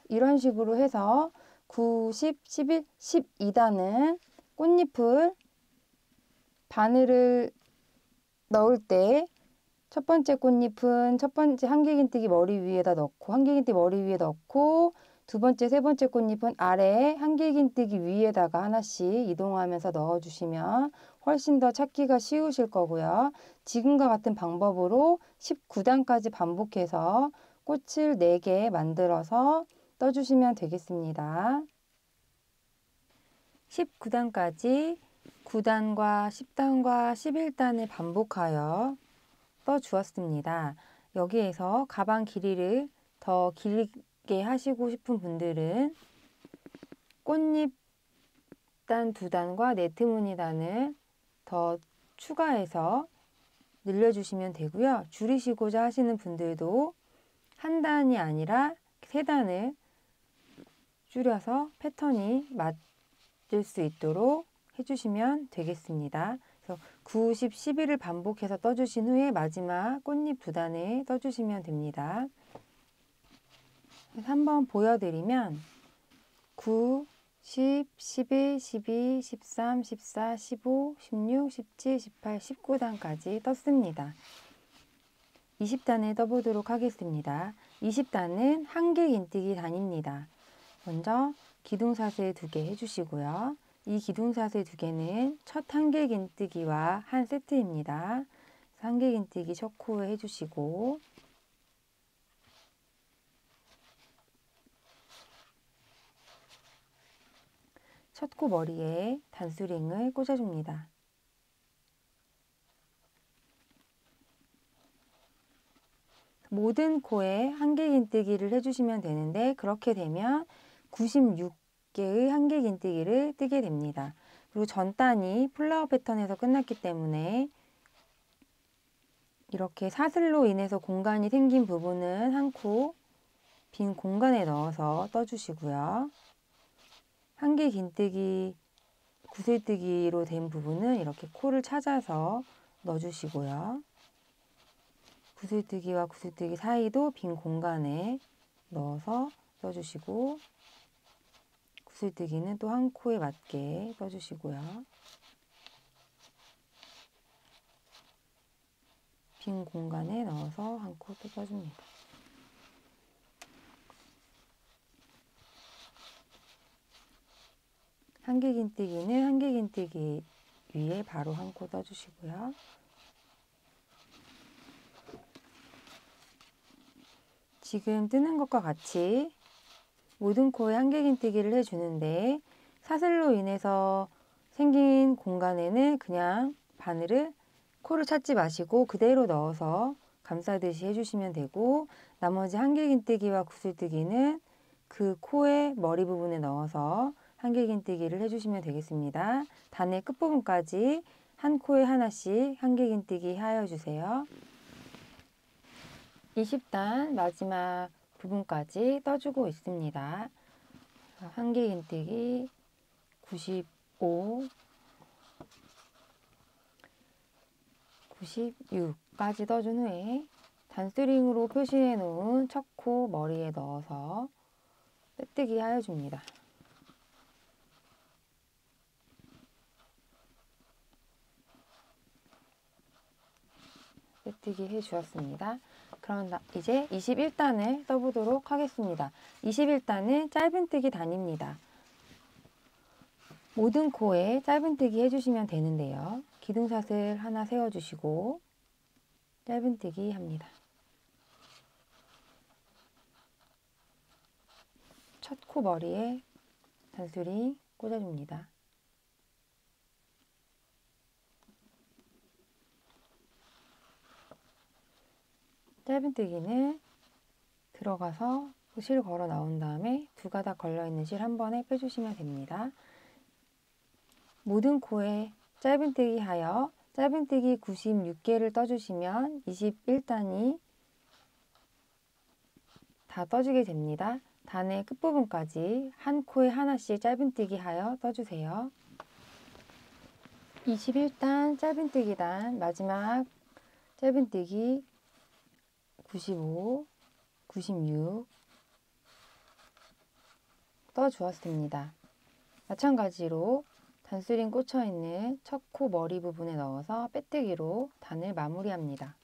이런 식으로 해서 9, 10, 11, 12단은 꽃잎을 바늘을 넣을 때 첫 번째 꽃잎은 첫 번째 한길긴뜨기 머리 위에다 넣고 한길긴뜨기 머리 위에 넣고 두 번째, 세 번째 꽃잎은 아래에 한길긴뜨기 위에다가 하나씩 이동하면서 넣어주시면 훨씬 더 찾기가 쉬우실 거고요. 지금과 같은 방법으로 19단까지 반복해서 꽃을 4개 만들어서 떠주시면 되겠습니다. 19단까지 9단과 10단과 11단을 반복하여 떠주었습니다. 여기에서 가방 길이를 더 길게 하시고 싶은 분들은 꽃잎 단 2단과 네트 무늬 단을 더 추가해서 늘려주시면 되고요. 줄이시고자 하시는 분들도 한 단이 아니라 3단을 줄여서 패턴이 맞을 수 있도록 해주시면 되겠습니다. 그래서 9, 10, 11을 반복해서 떠주신 후에 마지막 꽃잎 2단을 떠주시면 됩니다. 그래서 한번 보여드리면 9, 10, 11, 12, 13, 14, 15, 16, 17, 18, 19단까지 떴습니다. 20단을 떠보도록 하겠습니다. 20단은 한길 긴뜨기 단입니다. 먼저 기둥사슬 2개 해주시고요. 이 기둥사슬 2개는 첫 한길 긴뜨기와 한 세트입니다. 한길 긴뜨기 첫 코에 해주시고 첫 코 머리에 단수링을 꽂아줍니다. 모든 코에 한길 긴뜨기를 해주시면 되는데 그렇게 되면 96개의 한길 긴뜨기를 뜨게 됩니다. 그리고 전 단이 플라워 패턴에서 끝났기 때문에 이렇게 사슬로 인해서 공간이 생긴 부분은 한 코 빈 공간에 넣어서 떠주시고요. 한길 긴뜨기, 구슬뜨기로 된 부분은 이렇게 코를 찾아서 넣어주시고요. 구슬뜨기와 구슬뜨기 사이도 빈 공간에 넣어서 떠주시고 구슬뜨기는 또 한 코에 맞게 떠주시고요. 빈 공간에 넣어서 한 코 또 떠줍니다. 한길 긴뜨기는 한길 긴뜨기 위에 바로 한 코 떠주시고요. 지금 뜨는 것과 같이 모든 코에 한길 긴뜨기를 해주는데 사슬로 인해서 생긴 공간에는 그냥 바늘을 코를 찾지 마시고 그대로 넣어서 감싸듯이 해주시면 되고 나머지 한길 긴뜨기와 구슬뜨기는 그 코의 머리 부분에 넣어서 한길 긴뜨기를 해주시면 되겠습니다. 단의 끝부분까지 한 코에 하나씩 한길 긴뜨기 하여 주세요. 20단 마지막 부분까지 떠주고 있습니다. 한길 긴뜨기 95, 96까지 떠준 후에 단스링으로 표시해 놓은 첫 코 머리에 넣어서 빼뜨기 하여 줍니다. 빼뜨기 해 주었습니다. 그럼 이제 21단을 떠보도록 하겠습니다. 21단은 짧은뜨기 단입니다. 모든 코에 짧은뜨기 해주시면 되는데요. 기둥사슬 하나 세워주시고 짧은뜨기 합니다. 첫 코 머리에 단수링 꽂아줍니다. 짧은뜨기는 들어가서 실 걸어 나온 다음에 두 가닥 걸려있는 실 한 번에 빼주시면 됩니다. 모든 코에 짧은뜨기 하여 짧은뜨기 96개를 떠주시면 21단이 다 떠주게 됩니다. 단의 끝부분까지 한 코에 하나씩 짧은뜨기 하여 떠주세요. 21단 짧은뜨기 단 마지막 짧은뜨기 95, 96 떠주었습니다. 마찬가지로 단수링 꽂혀있는 첫 코 머리 부분에 넣어서 빼뜨기로 단을 마무리합니다.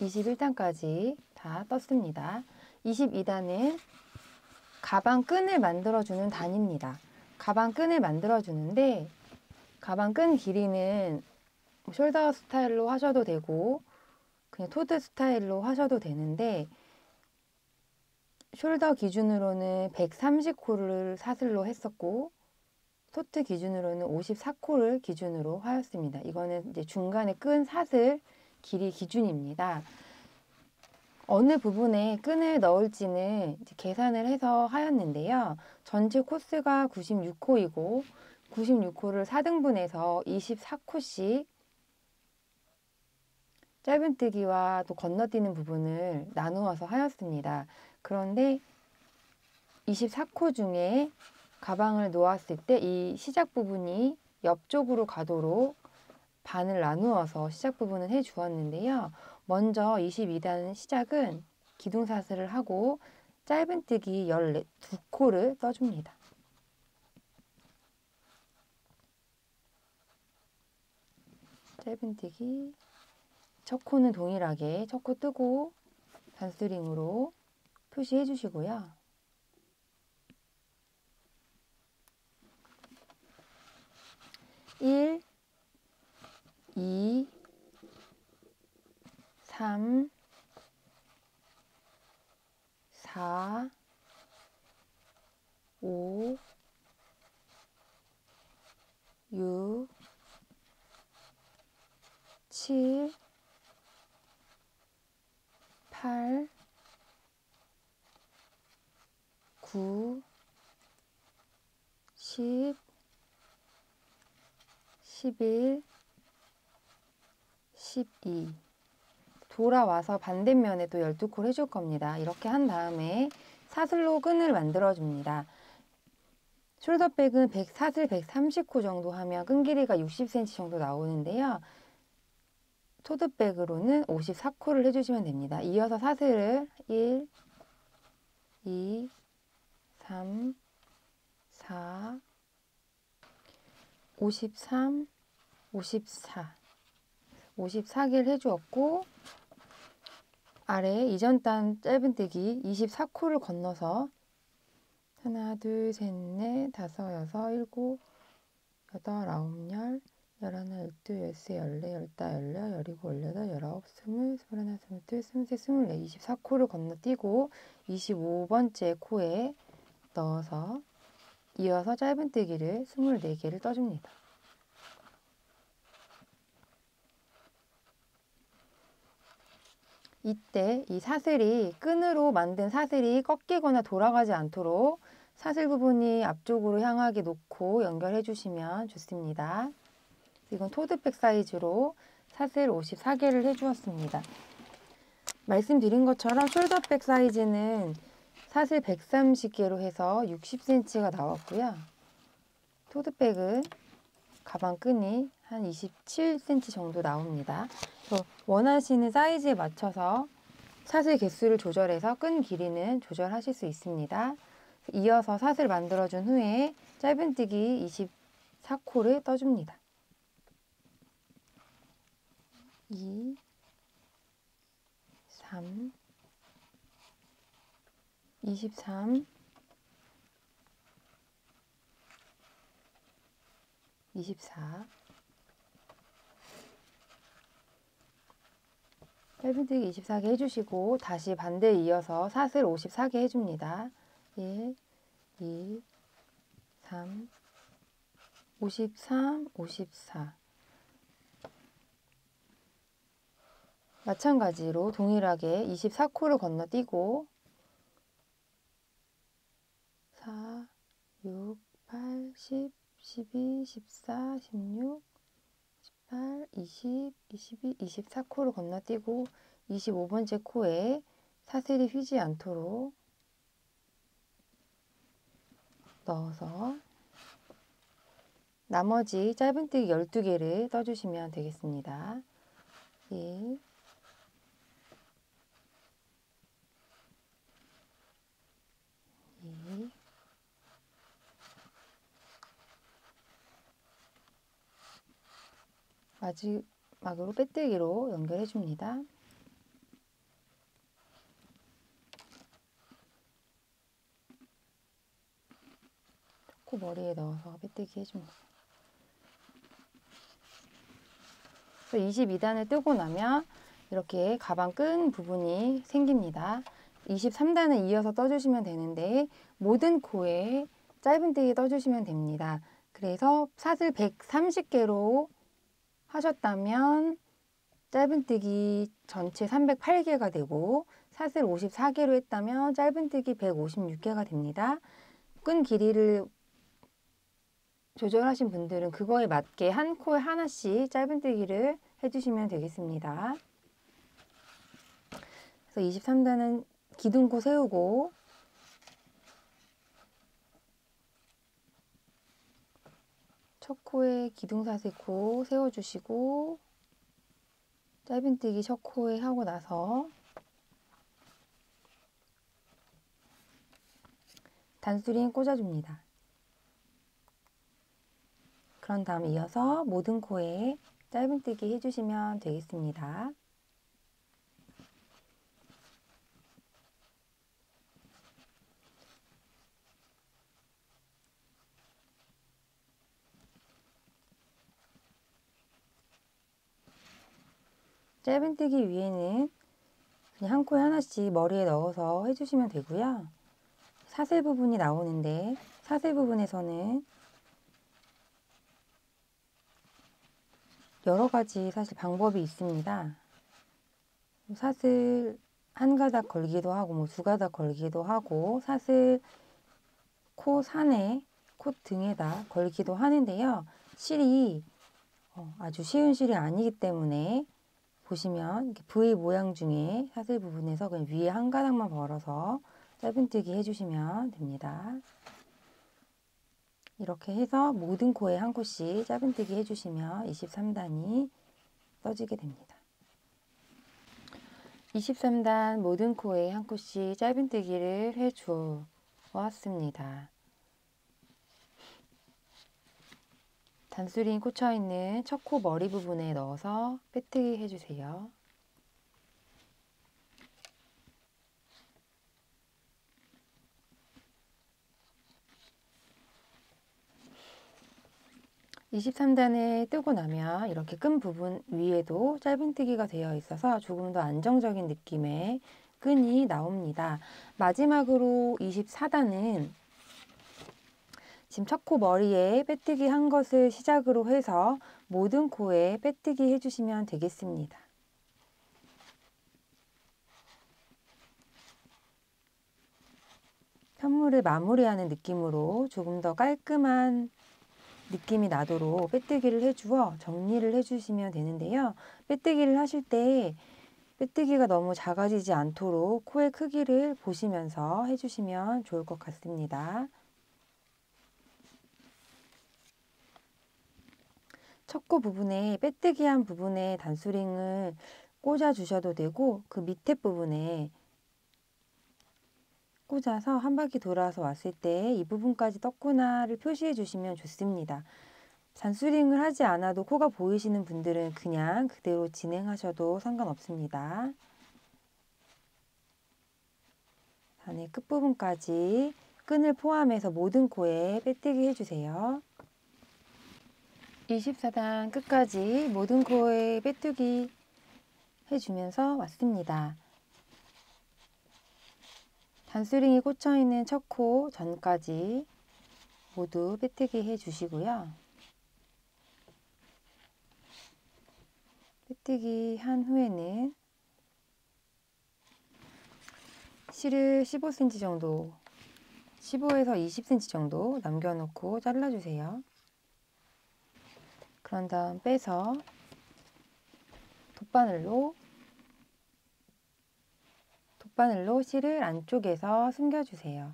(21단까지) 다 떴습니다. 22단은 가방 끈을 만들어주는 단입니다. 가방 끈을 만들어주는데 가방 끈 길이는 숄더 스타일로 하셔도 되고 그냥 토드 스타일로 하셔도 되는데 숄더 기준으로는 130코를 사슬로 했었고 토트 기준으로는 54코를 기준으로 하였습니다. 이거는 이제 중간에 끈 사슬 길이 기준입니다. 어느 부분에 끈을 넣을지는 이제 계산을 해서 하였는데요. 전체 코스가 96코이고 96코를 4등분해서 24코씩 짧은뜨기와 또 건너뛰는 부분을 나누어서 하였습니다. 그런데 24코 중에 가방을 놓았을 때 이 시작 부분이 옆쪽으로 가도록 반을 나누어서 시작 부분을 해 주었는데요. 먼저 22단 시작은 기둥사슬을 하고 짧은뜨기 12코를 떠줍니다. 짧은뜨기 첫 코는 동일하게 첫 코 뜨고 단스링으로 표시해 주시고요. 1, 2, 3, 4, 5, 6, 7, 8, 9, 10, 11, 12 돌아와서 반대면에 또 12코를 해줄 겁니다. 이렇게 한 다음에 사슬로 끈을 만들어 줍니다. 숄더백은 사슬 130코 정도 하면 끈 길이가 60cm 정도 나오는데요. 토드백으로는 54코를 해주시면 됩니다. 이어서 사슬을 1, 2, 3, 4, 53, 54 54개를 해주었고 아래 이전 단 짧은뜨기 24코를 건너서 하나, 둘, 셋, 넷, 다섯, 여섯, 일곱, 여덟, 아홉, 열, 열하나, 열둘, 열세, 열네, 열다, 열여, 열일곱, 열여덟, 열아홉, 스물, 스물하나, 스물둘, 스물셋, 스물넷, 24코를 건너뛰고 25번째 코에 넣어서 이어서 짧은뜨기를 24개를 떠줍니다. 이때 이 사슬이 끈으로 만든 사슬이 꺾이거나 돌아가지 않도록 사슬 부분이 앞쪽으로 향하게 놓고 연결해 주시면 좋습니다. 이건 토드백 사이즈로 사슬 54개를 해주었습니다. 말씀드린 것처럼 숄더백 사이즈는 사슬 130개로 해서 60cm가 나왔고요. 토드백은 가방 끈이 한 27cm 정도 나옵니다. 원하시는 사이즈에 맞춰서 사슬 개수를 조절해서 끈 길이는 조절하실 수 있습니다. 이어서 사슬 만들어준 후에 짧은뜨기 24코를 떠줍니다. 2, 3, 23, 24 짧은뜨기 24개 해주시고 다시 반대에 이어서 사슬 54개 해줍니다. 1, 2, 3, 53, 54 마찬가지로 동일하게 24코를 건너뛰고 4, 6, 8, 10, 12, 14, 16, 18, 20, 22, 24코를 건너뛰고 25번째 코에 사슬이 휘지 않도록 넣어서 나머지 짧은뜨기 12개를 떠주시면 되겠습니다. 1, 2, 마지막으로 빼뜨기로 연결해 줍니다. 코 머리에 넣어서 빼뜨기 해줍니다. 22단을 뜨고 나면 이렇게 가방 끈 부분이 생깁니다. 23단을 이어서 떠주시면 되는데 모든 코에 짧은뜨기 떠주시면 됩니다. 그래서 사슬 130개로 하셨다면 짧은뜨기 전체 308개가 되고 사슬 54개로 했다면 짧은뜨기 156개가 됩니다. 끈 길이를 조절하신 분들은 그거에 맞게 한 코에 하나씩 짧은뜨기를 해주시면 되겠습니다. 그래서 23단은 기둥코 세우고 첫 코에 기둥사슬코 세워주시고 짧은뜨기 첫 코에 하고 나서 단수링 꽂아줍니다. 그런 다음 이어서 모든 코에 짧은뜨기 해주시면 되겠습니다. 짧은뜨기 위에는 그냥 한 코에 하나씩 머리에 넣어서 해주시면 되고요. 사슬 부분이 나오는데 사슬 부분에서는 여러 가지 사실 방법이 있습니다. 사슬 한 가닥 걸기도 하고 뭐 두 가닥 걸기도 하고 사슬 코 산에 코 등에다 걸기도 하는데요. 실이 아주 쉬운 실이 아니기 때문에 보시면 이렇게 V 모양 중에 사슬 부분에서 그냥 위에 한 가닥만 벌어서 짧은뜨기 해주시면 됩니다. 이렇게 해서 모든 코에 한 코씩 짧은뜨기 해주시면 23단이 떠지게 됩니다. 23단 모든 코에 한 코씩 짧은뜨기를 해주어 왔습니다. 단수링 꽂혀있는 첫 코 머리 부분에 넣어서 빼뜨기 해주세요. (23단을) 뜨고 나면 이렇게 끈 부분 위에도 짧은뜨기가 되어 있어서 조금 더 안정적인 느낌의 끈이 나옵니다. 마지막으로 24단은 지금 첫 코 머리에 빼뜨기 한 것을 시작으로 해서 모든 코에 빼뜨기 해주시면 되겠습니다. 편물을 마무리하는 느낌으로 조금 더 깔끔한 느낌이 나도록 빼뜨기를 해주어 정리를 해주시면 되는데요. 빼뜨기를 하실 때 빼뜨기가 너무 작아지지 않도록 코의 크기를 보시면서 해주시면 좋을 것 같습니다. 첫 코 부분에 빼뜨기한 부분에 단수링을 꽂아 주셔도 되고 그 밑에 부분에 꽂아서 한 바퀴 돌아서 왔을 때 이 부분까지 떴구나를 표시해 주시면 좋습니다. 단수링을 하지 않아도 코가 보이시는 분들은 그냥 그대로 진행하셔도 상관없습니다. 단의 끝부분까지 끈을 포함해서 모든 코에 빼뜨기 해주세요. 24단 끝까지 모든 코에 빼뜨기 해주면서 왔습니다. 단수링이 꽂혀있는 첫 코 전까지 모두 빼뜨기 해주시고요. 빼뜨기 한 후에는 실을 15cm 정도, 15에서 20cm 정도 남겨놓고 잘라주세요. 그런 다음 빼서 돗바늘로 실을 안쪽에서 숨겨주세요.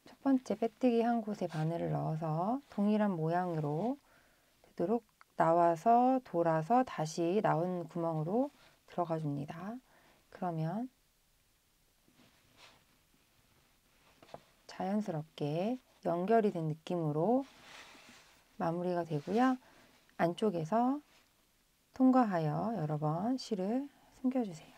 첫 번째 빼뜨기 한 곳에 바늘을 넣어서 동일한 모양으로 되도록 나와서 돌아서 다시 나온 구멍으로 들어가 줍니다. 그러면 자연스럽게 연결이 된 느낌으로 마무리가 되고요. 안쪽에서 통과하여 여러 번 실을 숨겨주세요.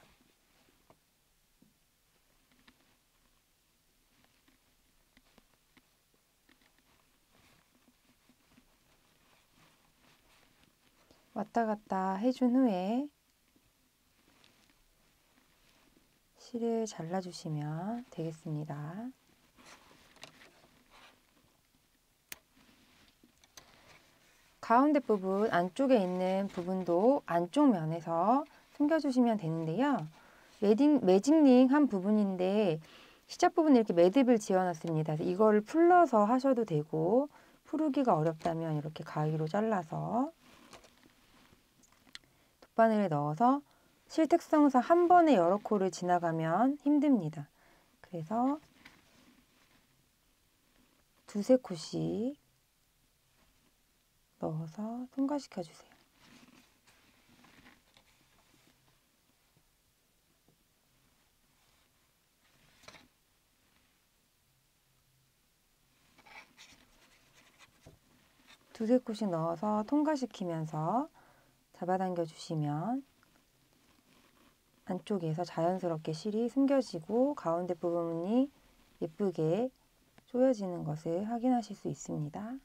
왔다 갔다 해준 후에 실을 잘라주시면 되겠습니다. 가운데 부분 안쪽에 있는 부분도 안쪽 면에서 숨겨주시면 되는데요. 매직링 한 부분인데 시작 부분에 이렇게 매듭을 지어놨습니다. 이거를 풀러서 하셔도 되고 풀기가 어렵다면 이렇게 가위로 잘라서 돗바늘에 넣어서 실 특성상 한 번에 여러 코를 지나가면 힘듭니다. 그래서 두세 코씩 넣어서 통과시켜 주세요. 두세 코씩 넣어서 통과시키면서 잡아당겨 주시면 안쪽에서 자연스럽게 실이 숨겨지고 가운데 부분이 예쁘게 조여지는 것을 확인하실 수 있습니다.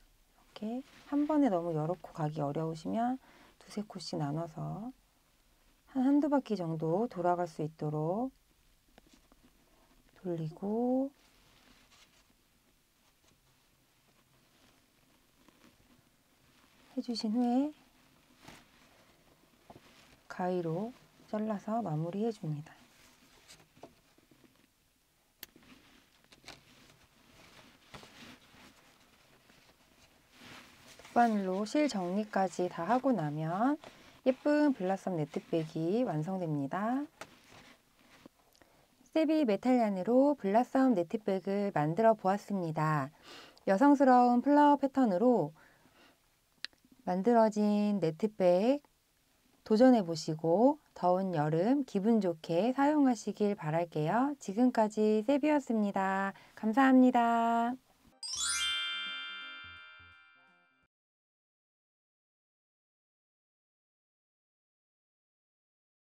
이렇게 한 번에 너무 여러 코 가기 어려우시면 두세 코씩 나눠서 한두 바퀴 정도 돌아갈 수 있도록 돌리고 해주신 후에 가위로 잘라서 마무리해 줍니다. 돗바늘로 실 정리까지 다 하고 나면 예쁜 블라썸 네트백이 완성됩니다. 세비 메탈리안으로 블라썸 네트백을 만들어 보았습니다. 여성스러운 플라워 패턴으로 만들어진 네트백 도전해 보시고 더운 여름 기분 좋게 사용하시길 바랄게요. 지금까지 세비였습니다. 감사합니다.